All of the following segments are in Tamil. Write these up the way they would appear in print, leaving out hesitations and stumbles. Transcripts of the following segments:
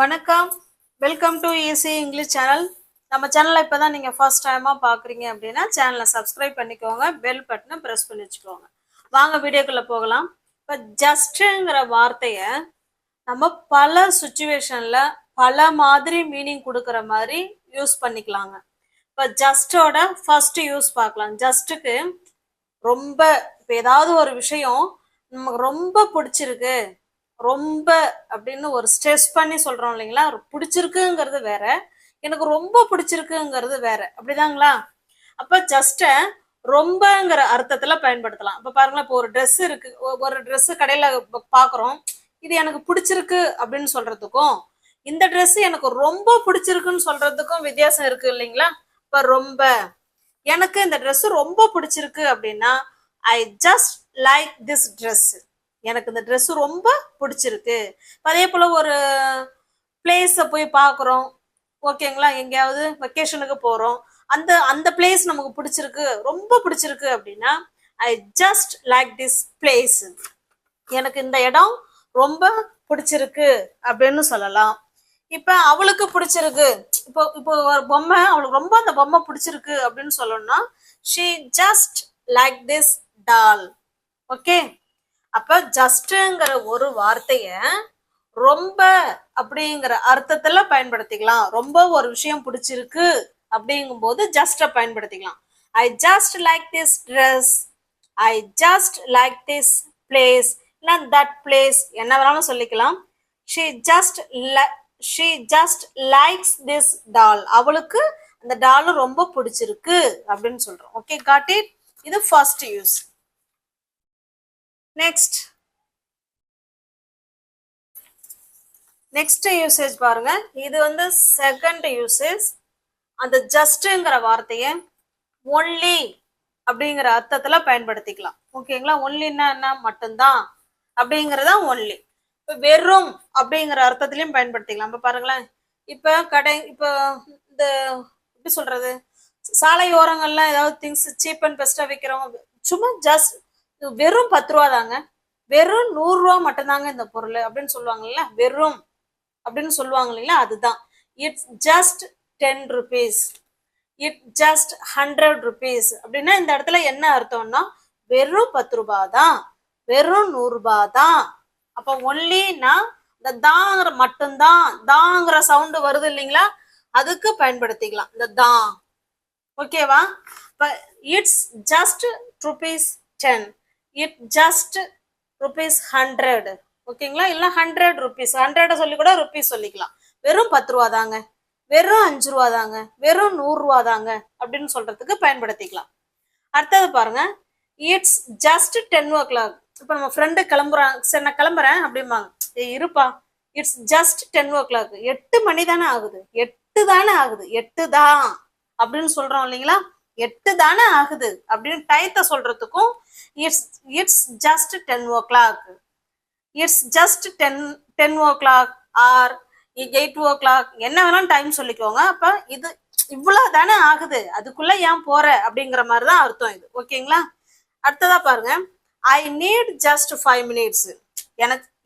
வணக்கம், welcome to easy English channel. நம்ம சேனலை இப்போ தான் நீங்கள் ஃபர்ஸ்ட் டைமாக பார்க்குறீங்க அப்படின்னா சேனலை சப்ஸ்கிரைப் பண்ணிக்கோங்க, பெல் பட்டனை ப்ரெஸ் பண்ணி வச்சுக்கோங்க. வாங்க வீடியோக்குள்ளே போகலாம். இப்போ ஜஸ்ட்டுங்கிற வார்த்தையை நம்ம பல சுச்சுவேஷனில் பல மாதிரி மீனிங் கொடுக்குற மாதிரி யூஸ் பண்ணிக்கலாங்க. இப்போ ஜஸ்டோட ஃபர்ஸ்ட் யூஸ் பார்க்கலாம். ஜஸ்ட்டுக்கு ரொம்ப, இப்போ ஏதாவது ஒரு விஷயம் நமக்கு ரொம்ப பிடிச்சிருக்கு, ரொம்ப அப்படின்னு ஒரு ஸ்ட்ரெஸ் பண்ணி சொல்றோம் இல்லைங்களா. பிடிச்சிருக்குங்கிறது வேற, எனக்கு ரொம்ப பிடிச்சிருக்குங்கிறது வேற, அப்படிதாங்களா. அப்ப ஜஸ்ட ரொம்பங்கிற அர்த்தத்துல பயன்படுத்தலாம். இப்ப பாருங்களேன், இப்போ ஒரு ட்ரெஸ் இருக்கு, ஒரு ட்ரெஸ் கடையில பாக்குறோம், இது எனக்கு பிடிச்சிருக்கு அப்படின்னு சொல்றதுக்கும் இந்த ட்ரெஸ் எனக்கு ரொம்ப பிடிச்சிருக்குன்னு சொல்றதுக்கும் வித்தியாசம் இருக்கு இல்லைங்களா. இப்ப ரொம்ப, எனக்கு இந்த ட்ரெஸ் ரொம்ப பிடிச்சிருக்கு அப்படின்னா I just like this dress, எனக்கு இந்த ட்ரெஸ் ரொம்ப பிடிச்சிருக்கு. அதே போல ஒரு பிளேஸை போய் பார்க்குறோம், ஓகேங்களா, எங்கேயாவது வெக்கேஷனுக்கு போகிறோம், அந்த அந்த பிளேஸ் நமக்கு பிடிச்சிருக்கு, ரொம்ப பிடிச்சிருக்கு அப்படின்னா I just like this place, எனக்கு இந்த இடம் ரொம்ப பிடிச்சிருக்கு அப்படின்னு சொல்லலாம். இப்போ அவளுக்கு பிடிச்சிருக்கு, இப்போ இப்போ ஒரு பொம்மை, அவளுக்கு ரொம்ப அந்த பொம்மை பிடிச்சிருக்கு அப்படின்னு சொல்லணும்னா she just like this doll. Okay, அப்ப ஜஸ்ட்ங்கிற ஒரு வார்த்தைய ரொம்ப அப்படிங்கிற அர்த்தத்துல பயன்படுத்திக்கலாம். ரொம்ப ஒரு விஷயம் பிடிச்சிருக்கு அப்படிங்கும் போது ஜஸ்ட பயன்படுத்திக்கலாம். I just like this dress, I just like this place, இல்ல தட் பிளேஸ், என்ன வேணாலும் சொல்லிக்கலாம். she just likes this doll, அவளுக்கு அந்த டால் ரொம்ப பிடிச்சிருக்கு அப்படின்னு சொல்றோம். Okay, got it. இது ஃபர்ஸ்ட் யூஸ். நெக்ஸ்ட் யூசேஜ் பாருங்க. இது வந்து செகண்ட் யூசேஜ். அந்த ஜஸ்ட்ங்கிற வார்த்தையை ஒன்லி அப்படிங்கிற அர்த்தத்துல பயன்படுத்திக்கலாம். ஓகேங்களா, ஒன்லின்னா என்ன, மட்டும்தான் அப்படிங்கறதா ஒன்லி. இப்போ வெறும் அப்படிங்கிற அர்த்தத்திலையும் பயன்படுத்திக்கலாம். இப்ப பாருங்களேன், இப்ப கடை, இப்போ இந்த எப்படி சொல்றது, சாலை ஓரங்கள்லாம் ஏதாவது திங்ஸ் சீப் அண்ட் பெஸ்டா விற்கிறவங்க சும்மா ஜஸ்ட் வெறும் 10 ரூபா தாங்க, வெறும் 100 ரூபா மட்டும்தாங்க இந்த பொருள் அப்படின்னு சொல்லுவாங்கல்ல, வெறும் அப்படின்னு சொல்லுவாங்க இல்லைங்களா, அதுதான். It's just 10 rupees, it just 100 rupees அப்படின்னா இந்த இடத்துல என்ன அர்த்தம்னா வெறும் 10 ரூபாய் தான், வெறும் 100 ரூபாய் தான். அப்ப ஒன்லினா இந்த தாங்கிற மட்டும்தான், தாங்கிற சவுண்டு வருது இல்லைங்களா, அதுக்கு பயன்படுத்திக்கலாம் இந்த தான். ஓகேவா. இப்ப இட்ஸ் ஜஸ்ட் ₹10, இட் ஜஸ்ட் ₹100. ஓகேங்களா, இல்ல 100 rupees, 100 சொல்லி கூட ருபீஸ் சொல்லிக்கலாம். வெறும் 10 ரூபா தாங்க, வெறும் 5 ரூபா தாங்க, வெறும் 100 ரூபா தாங்க அப்படின்னு சொல்றதுக்கு பயன்படுத்திக்கலாம். அடுத்தது பாருங்க, இட்ஸ் ஜஸ்ட் 10 o'clock. இப்ப நம்ம ஃப்ரெண்டு கிளம்புறாங்க, சரி நான் கிளம்புறேன் அப்படிம்பாங்க, இருப்பா, இட்ஸ் ஜஸ்ட் 10 o'clock, 8 மணி தானே ஆகுது, 8 தானே ஆகுது, 8 தான் அப்படின்னு சொல்றோம் இல்லைங்களா, 8 தானே ஆகுது அப்படின்னு டயத்தை சொல்றதுக்கும் it's just 10 o'clock, it's just 10 o'clock or 8 o'clock, என்ன வேணாலும் டைம் சொல்லிக்கோங்க. அப்ப இது இவ்வளவு தானே ஆகுது, அதுக்குள்ள ஏன் போற அப்படிங்கிற மாதிரிதான் அர்த்தம் இது. ஓகேங்களா. அடுத்ததா பாருங்க, ஐ நீட் ஜஸ்ட் 5 minutes,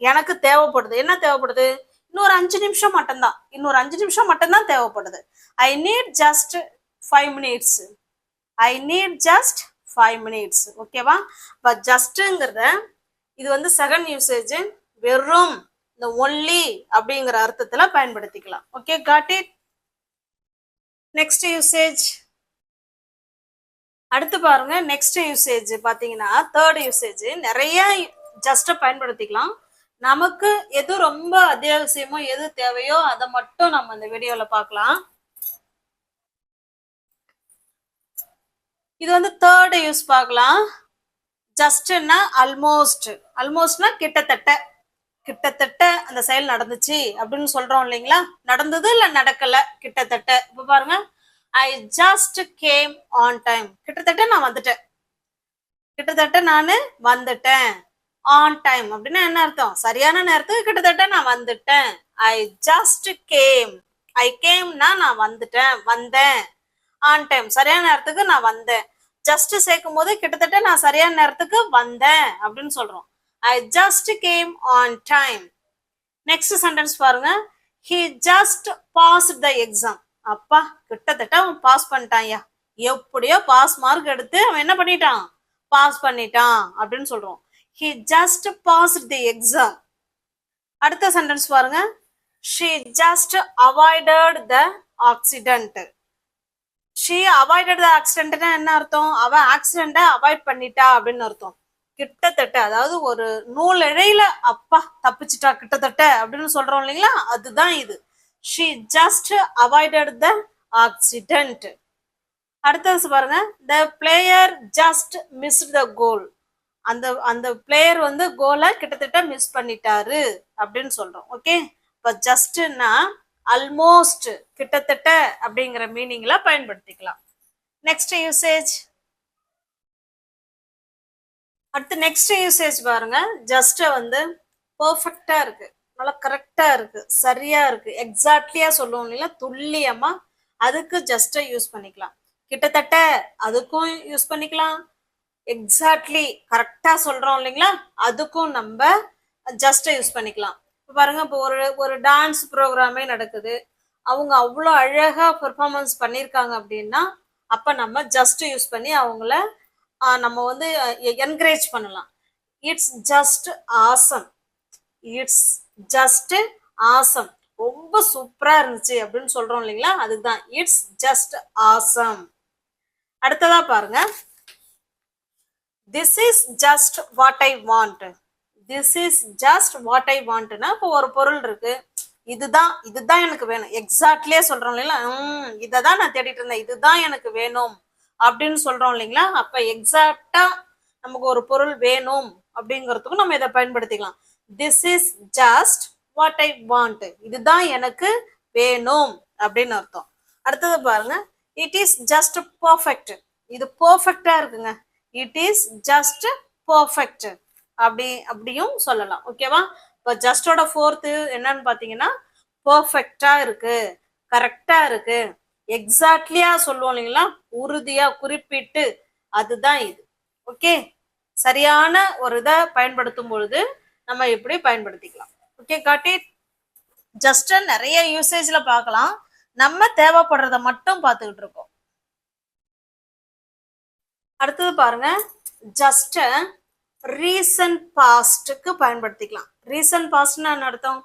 எனக்கு தேவைப்படுது, என்ன தேவைப்படுது, இன்னொரு 5 நிமிஷம் மட்டும்தான், இன்னொரு 5 நிமிஷம் மட்டும்தான் தேவைப்படுது. I need just 5 minutes, I need just 5 minutes. ஓகேவா. இப்ப ஜஸ்ட்ங்கிறத இது வந்து செகண்ட் யூசேஜ், வெறும் இந்த ஒன்லி அப்படிங்கிற அர்த்தத்துல பயன்படுத்திக்கலாம். Okay, got it. Next usage அடுத்து பாருங்க. நெக்ஸ்ட் யூசேஜ் பாத்தீங்கன்னா தேர்ட் யூசேஜ். நிறைய ஜஸ்ட பயன்படுத்திக்கலாம். நமக்கு எது ரொம்ப அத்தியாவசியமோ, எது தேவையோ அதை மட்டும் நம்ம இந்த வீடியோல பார்க்கலாம். இது வந்து தேர்ட் யூஸ் பார்க்கலாம். ஜஸ்ட்னா ஆல்மோஸ்ட், ஆல்மோஸ்ட்னா கிட்டத்தட்ட, கிட்டத்தட்ட அந்த செயல் நடந்துச்சு அப்படின்னு சொல்றோம் இல்லைங்களா, நடந்தது இல்ல நடக்கல, கிட்டத்தட்ட. இப்ப பாருங்க, I just game on time, கிட்டத்தட்ட நான் வந்துட்டேன், கிட்டத்தட்ட நானு வந்துட்டேன். ஆன் டைம் அப்படின்னா என்ன அர்த்தம், சரியான நேரத்துக்கு கிட்டத்தட்ட நான் வந்துட்டேன். ஐ ஜஸ்ட் கேம், ஐ கேம்னா நான் வந்துட்டேன், வந்தேன். ஆன் டைம், சரியான நேரத்துக்கு நான் வந்தேன். ஜஸ்ட் சேர்க்கும் போது கிட்டத்தட்ட நான் சரியான நேரத்துக்கு வந்தேன் அப்படின்னு சொல்றோம். I just came on time. Next sentence பாருங்க, he just passed the exam. அப்பா கிட்டத்தட்ட அவன் பாஸ் பண்ணிட்டான்யா, எப்படியோ பாஸ் மார்க் எடுத்து அவன் என்ன பண்ணிட்டான், பாஸ் பண்ணிட்டான் அப்படின்னு சொல்றோம். he just passed the exam. அடுத்த சென்டென்ஸ் பாருங்க, she just avoided the accident. she avoided the accident என்ன அர்த்தம், அவ ஆக்சிடென்ட அவாய்ட் பண்ணிட்டா அப்படின்னு அர்த்தம். கிட்டத்தட்ட, அதாவது ஒரு நூல் இழையில அப்பா தப்பிச்சிட்டா கிட்டத்தட்ட அப்படின்னு சொல்றோம் இல்லைங்களா, அதுதான் இது. she just avoided the accident. அடுத்தது பாருங்க, the player just missed the goal. அந்த பிளேயர் வந்து கோலை கிட்டத்தட்ட மிஸ் பண்ணிட்டாரு அப்படின்னு சொல்றோம். ஓகே, இப்போ ஜஸ்ட்னா ஆல்மோஸ்ட், கிட்டத்தட்ட அப்படிங்கிற மீனிங்ல பயன்படுத்திக்கலாம். Next usage. அடுத்து நெக்ஸ்ட் யூசேஜ் பாருங்க, ஜஸ்ட் வந்து பெர்ஃபெக்டா இருக்கு, நல்லா கரெக்டா இருக்கு, சரியா இருக்கு, எக்ஸாக்ட்லியா சொல்லுவோம் இல்லையா, துல்லியமா, அதுக்கு ஜஸ்ட் யூஸ் பண்ணிக்கலாம். கிட்டத்தட்ட அதுக்கும் யூஸ் பண்ணிக்கலாம், எக்ஸாக்ட்லி கரெக்டா சொல்றோம் இல்லைங்களா, அதுக்கும் நம்ம ஜஸ்ட் யூஸ் பண்ணிக்கலாம். இப்போ பாருங்க, இப்போ ஒரு டான்ஸ் ப்ரோக்ராமே நடக்குது, அவங்க அவ்வளோ அழகா பெர்ஃபார்மன்ஸ் பண்ணியிருக்காங்க அப்படின்னா அப்ப நம்ம ஜஸ்ட் யூஸ் பண்ணி அவங்கள நம்ம வந்து என்கரேஜ் பண்ணலாம். It's just awesome, it's just awesome, ரொம்ப சூப்பரா இருந்துச்சு அப்படின்னு சொல்றோம் இல்லைங்களா, அதுதான் இட்ஸ் ஜஸ்ட் ஆசம். அடுத்ததா பாருங்க, this is just what I want. this is just what I want னா இப்போ ஒரு பொருள் இருக்கு, இதுதான் எனக்கு வேணும், எக்ஸாக்ட்லியே சொல்றோம் இல்லைங்களா, இததான் நான் தேடிட்டு இருந்தேன், இதுதான் எனக்கு வேணும் அப்படின்னு சொல்றோம் இல்லைங்களா. அப்ப எக்ஸாக்டா நமக்கு ஒரு பொருள் வேணும் அப்படிங்கிறதுக்கும் நம்ம இதை பயன்படுத்திக்கலாம். this is just what I want, இதுதான் எனக்கு வேணும் அப்படின்னு அர்த்தம். அடுத்தது பாருங்க, it is just perfect. இது பர்ஃபெக்டா இருக்குங்க, இட் இஸ் ஜஸ்ட் பர்ஃபெக்ட் அப்படியும் சொல்லலாம். ஓகேவா, இப்போ ஜஸ்டோட ஃபோர்த்து என்னன்னு பாத்தீங்கன்னா பர்ஃபெக்டா இருக்கு, கரெக்டா இருக்கு, எக்ஸாக்ட்லியா சொல்லுவோம் இல்லைங்களா, உறுதியா குறிப்பிட்டு, அதுதான் இது. ஓகே, சரியான ஒரு இதை பயன்படுத்தும் பொழுது நம்ம இப்படி பயன்படுத்திக்கலாம். Okay, got it. ஜஸ்ட் நிறைய யூசேஜ்ல பார்க்கலாம், நம்ம தேவைப்படுறத மட்டும் பார்த்துக்கிட்டு இருக்கோம். அடுத்தது பாருங்க, ஜஸ்ட் ரீசன்ட் பாஸ்டுக்கு பயன்படுத்திக்கலாம். ரீசன்ட் பாஸ்ட்னா என்ன அர்த்தம்,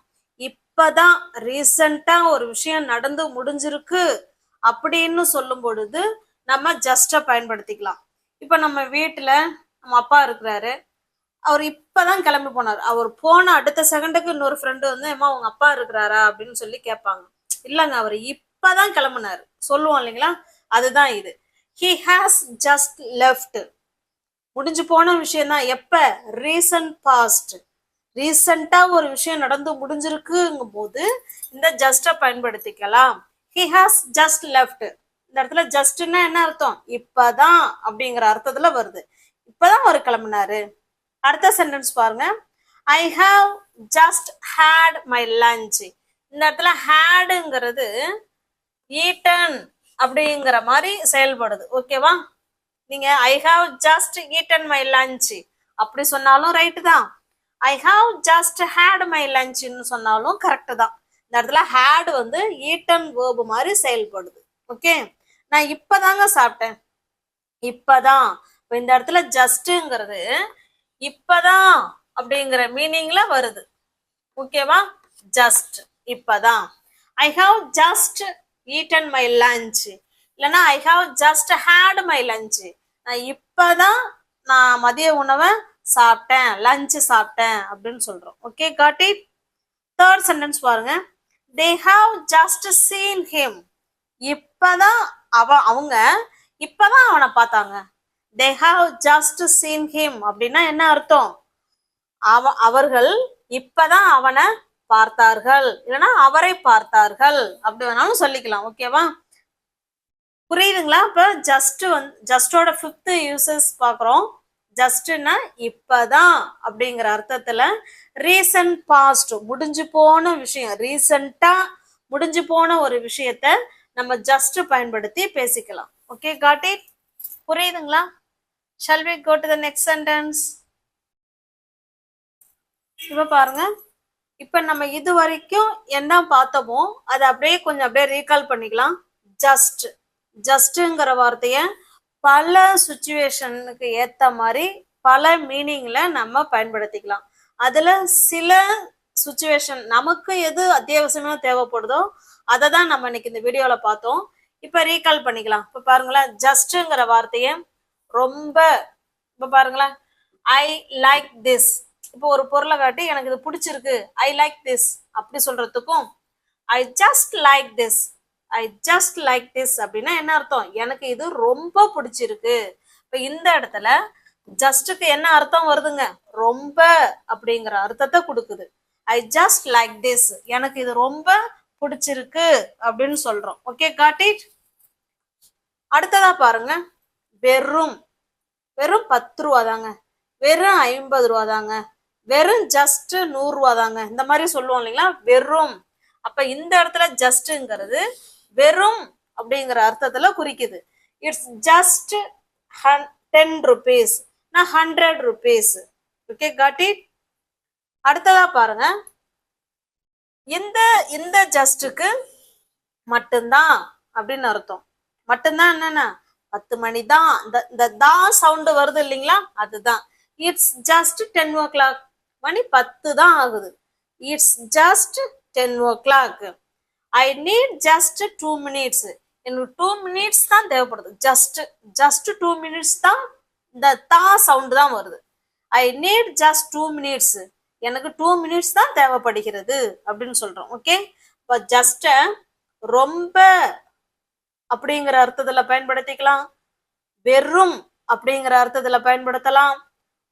இப்பதான் ரீசெண்டா ஒரு விஷயம் நடந்து முடிஞ்சிருக்கு அப்படின்னு சொல்லும் பொழுது நம்ம ஜஸ்ட பயன்படுத்திக்கலாம். இப்ப நம்ம வீட்டுல நம்ம அப்பா இருக்கிறாரு, அவர் இப்பதான் கிளம்பி போனார், அவர் போன அடுத்த செகண்டுக்கு இன்னொரு ஃப்ரெண்டு வந்து ஏமா உங்க அப்பா இருக்கிறாரா அப்படின்னு சொல்லி கேட்பாங்க. இல்லைங்க, அவர் இப்பதான் கிளம்புனாரு சொல்லுவோம் இல்லைங்களா, அதுதான் இது. he has just left, முடிஞ்சு போன விஷயம் தான். எப்ப, ரீசன்ட் பாஸ்ட், ரீசெண்டா ஒரு விஷயம் நடந்து முடிஞ்சிருக்குங்கும் போது இந்த ஜஸ்ட பயன்படுத்திக்கலாம். he has just left, இந்த இடத்துல ஜஸ்ட்னா என்ன அர்த்தம், இப்பதான் அப்படிங்கிற அர்த்தத்துல வருது, இப்பதான் அவர் கிளம்பினாரு. அடுத்த சென்டென்ஸ் பாருங்க, I have just had my lunch. இந்த இடத்துல ஹேடுங்கிறது ஈட்டன் அப்படிங்கிற மாதிரி செயல்படுது. ஓகேவா, நீங்க I have just eaten my lunch அப்படி சொன்னாலும் ரைட்டு தான், I have just had my லஞ்ச்னு சொன்னாலும் கரெக்டு தான். இந்த இடத்துல ஹேட் வந்து ஈட்டன் வேர்பு மாதிரி செயல்படுது. ஓகே, நான் இப்பதாங்க சாப்பிட்டேன், இப்பதான். இப்போ இந்த இடத்துல ஜஸ்ட்ங்கிறது இப்பதான் அப்படிங்கிற மீனிங்ல வருது. ஓகேவா, ஜஸ்ட் இப்பதான். I have just eaten my lunch, இல்லைன்னா I have just had my lunch, நான் இப்பதான் நான் மதிய உணவை சாப்பிட்டேன், லஞ்ச் சாப்பிட்டேன் அப்படின்னு சொல்றோம். Okay, got it. Third sentence பாருங்க, they have just seen him. இப்பதான் அவங்க இப்பதான் அவனை பார்த்தாங்க. They have just seen him அப்படின்னா என்ன அர்த்தம், அவர்கள் இப்பதான் அவனை பார்த்தார்கள், இல்லைன்னா அவரை பார்த்தார்கள் அப்படி வேணாலும் சொல்லிக்கலாம். ஓகேவா, புரியுதுங்களா? இப்ப ஜஸ்டோட 5th யூசஸ் பாக்குறோம். ஜஸ்ட்னா இப்பதான் அப்படிங்கிற அர்த்தத்துல ரீசன்ட் பாஸ்ட், முடிஞ்சு போன விஷயம், ரீசெண்டா முடிஞ்சு போன ஒரு விஷயத்த நம்ம ஜஸ்ட் பயன்படுத்தி பேசிக்கலாம். Okay, got it. புரியுதுங்களா? shall we go to the next sentence? இப்ப பாருங்க, இப்ப நம்ம இது வரைக்கும் என்ன பார்த்தோமோ அதை அப்படியே கொஞ்சம் அப்படியே ரீகால் பண்ணிக்கலாம். ஜஸ்ட் ஜஸ்ட்ங்கிற வார்த்தைய பல சுச்சுவேஷனுக்கு ஏத்த மாதிரி பல மீனிங்ல நம்ம பயன்படுத்திக்கலாம். அதுல சில சுச்சுவேஷன் நமக்கு எது அத்தியாவசியமா தேவைப்படுதோ அதை தான் நம்ம இன்னைக்கு இந்த வீடியோல பார்த்தோம். இப்ப ரீகால் பண்ணிக்கலாம். இப்ப பாருங்களேன், ஜஸ்ட்ங்கிற வார்த்தைய ரொம்ப, இப்ப பாருங்களேன், ஐ லைக் திஸ். இப்போ ஒரு பொருளை காட்டி எனக்கு இது பிடிச்சிருக்கு, ஐ லைக் திஸ் அப்படி சொல்றதுக்கும் I just like this, I just like this அப்படின்னா என்ன அர்த்தம்? எனக்கு இது ரொம்ப பிடிச்சிருக்கு. இப்ப இந்த இடத்துல ஜஸ்டுக்கு என்ன அர்த்தம் வருதுங்க? ரொம்ப அப்படிங்கிற அர்த்தத்தை கொடுக்குது. ஐ ஜஸ்ட் லைக் திஸ், எனக்கு இது ரொம்ப பிடிச்சிருக்கு அப்படின்னு சொல்றோம். Okay, got it. அடுத்ததா பாருங்க, வெறும். வெறும் 10 ரூபா தாங்க, வெறும் 50 ரூபா தாங்க, வெறும் ஜஸ்ட் 100 ரூபா தாங்க, இந்த மாதிரி சொல்லுவோம் இல்லைங்களா, வெறும். அப்ப இந்த இடத்துல ஜஸ்ட்ங்கிறது வெறும் அப்படிங்கிற அர்த்தத்துல குறிக்குது. இட்ஸ் ஜஸ்ட் 10 rupees, நான் 100 rupees. Okay, got it. அடுத்ததா பாருங்க, இந்த ஜஸ்டுக்கு மட்டும்தான் அப்படின்னு அர்த்தம். மட்டும்தான் என்னன்னா 10 மணி தான், இந்த தான் சவுண்ட் வருது இல்லைங்களா, அதுதான். இட்ஸ் ஜஸ்ட் 10 o'clock, மணி 10 தான் ஆகுது. It's just 10 o'clock. I need just 2 minutes, எனக்கு 2 minutes தான் தேவைப்படுது. ஜஸ்ட் 2 minutes தான், இந்த தா சவுண்ட் தான் வருது. ஐ நீட் ஜஸ்ட் 2 minutes, எனக்கு 2 minutes தான் தேவைப்படுகிறது அப்படின்னு சொல்றோம். ஓகே, இப்போ ஜஸ்ட் ரொம்ப அப்படிங்கிற அர்த்தத்துல பயன்படுத்திக்கலாம், வெறும் அப்படிங்கிற அர்த்தத்துல பயன்படுத்தலாம்,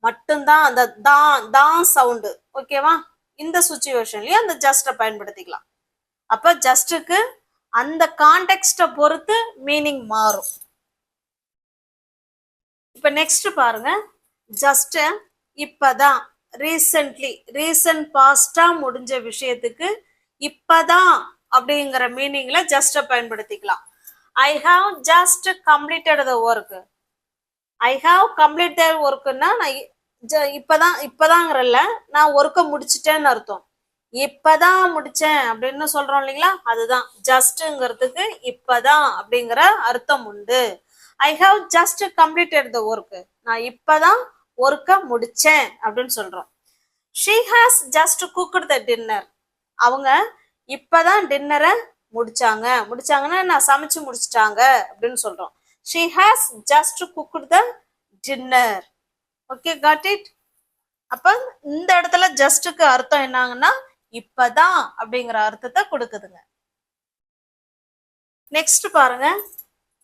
மட்டும்தான் அந்த தான் சவுண்டு. ஓகேவா, இந்த சுச்சுவேஷன்லயும் அந்த ஜஸ்ட பயன்படுத்திக்கலாம். அப்ப ஜஸ்டுக்கு அந்த கான்டெக்ஸ்ட பொறுத்து மீனிங் மாறும். இப்ப நெக்ஸ்ட் பாருங்க, ஜஸ்ட் இப்பதான், ரீசன்ட்லி, ரீசன்ட் பாஸ்டா முடிஞ்ச விஷயத்துக்கு இப்பதான் அப்படிங்கிற மீனிங்ல ஜஸ்ட பயன்படுத்திக்கலாம். I have just completed the work. I have completed workனா நான் இப்பதாங்கிறல்ல, நான் ஒர்க்கை முடிச்சிட்டேன்னு அர்த்தம். இப்பதான் முடிச்சேன் அப்படின்னு சொல்றோம் இல்லைங்களா, அதுதான் ஜஸ்ட்ங்கிறதுக்கு இப்பதான் அப்படிங்கிற அர்த்தம் உண்டு. ஐ have just completed the work, நான் இப்பதான் ஒர்க்கை முடிச்சேன் அப்படின்னு சொல்றோம். She has just cooked the dinner, அவங்க இப்பதான் டின்னரை முடிச்சாங்கன்னா நான் சமைச்சு முடிச்சிட்டாங்க அப்படின்னு சொல்றோம். She has just cooked the dinner. Okay, got it. அப்ப இந்த இடத்துல ஜஸ்டுக்கு அர்த்தம் என்னங்கன்னா இப்பதான் அப்படிங்கிற அர்த்தத்தை கொடுக்குதுங்க. நெக்ஸ்ட் பாருங்க,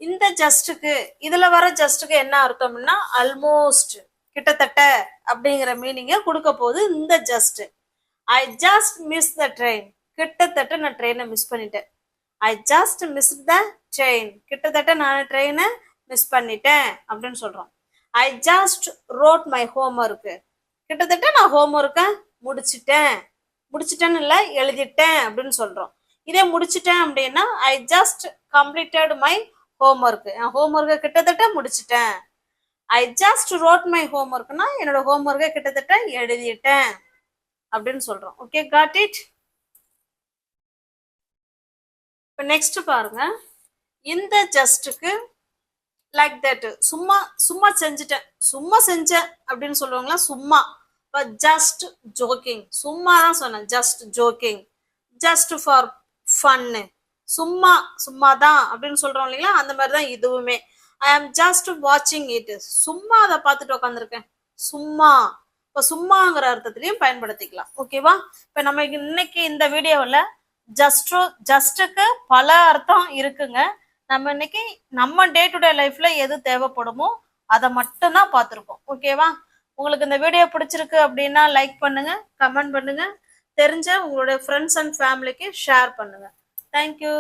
இந்த ஜஸ்டுக்கு, இதுல வர ஜஸ்டுக்கு என்ன அர்த்தம்னா ஆல்மோஸ்ட், கிட்டத்தட்ட அப்படிங்கிற மீனிங்க கொடுக்க போகுது இந்த just. I just miss the train, கிட்டத்தட்ட நான் ட்ரெயினை மிஸ் பண்ணிட்டேன். I just miss the train, கிட்டத்தட்ட நான் ட்ரெயினை மிஸ் பண்ணிட்டேன் அப்படின்னு சொல்றோம். ஐ ஜஸ்ட் ரோட் மை ஹோம்ஒர்க், கிட்டத்தட்ட நான் ஹோம்ஒர்க்கை முடிச்சிட்டேன்னு இல்லை, எழுதிட்டேன் அப்படின்னு சொல்றோம். இதே முடிச்சிட்டேன் அப்படின்னா I just completed my homework, என் ஹோம்ஒர்க்கை கிட்டத்தட்ட முடிச்சிட்டேன். ஐ ஜஸ்ட் ரோட் மை ஹோம்ஒர்க்னா என்னோட ஹோம்ஒர்க்கை கிட்டத்தட்ட எழுதிட்டேன் அப்படின்னு சொல்றோம். Okay, got it. இப்போ நெக்ஸ்ட் பாருங்க, இந்த ஜஸ்டுக்கு லைக் தட், சும்மா செஞ்சேன் அப்படின்னு சொல்லுவாங்களா, சும்மா. இப்போ ஜஸ்ட் ஜோக்கிங், சும்மா தான் சொன்னேன், just joking. Just for fun, சும்மா தான் அப்படின்னு சொல்றோம் இல்லைங்களா, அந்த மாதிரி தான் இதுவுமே. ஐ ஆம் ஜஸ்ட் வாட்சிங் இட், சும்மா அதை பார்த்துட்டு உட்காந்துருக்கேன், சும்மா. இப்போ சும்மாங்கிற அர்த்தத்திலையும் பயன்படுத்திக்கலாம். ஓகேவா, இப்போ நம்ம இன்னைக்கு இந்த வீடியோவில் ஜஸ்ட்டுக்கு பல அர்த்தம் இருக்குங்க. நம்ம இன்னைக்கு நம்ம டே டு டே லைஃப்ல எது தேவைப்படுமோ அதை மட்டும்தான் பார்த்துருக்கோம். ஓகேவா, உங்களுக்கு இந்த வீடியோ பிடிச்சிருக்கு அப்படின்னா லைக் பண்ணுங்க, கமெண்ட் பண்ணுங்க, தெரிஞ்ச உங்களுடைய ஃப்ரெண்ட்ஸ் அண்ட் ஃபேமிலிக்கு ஷேர் பண்ணுங்க. தேங்க்யூ.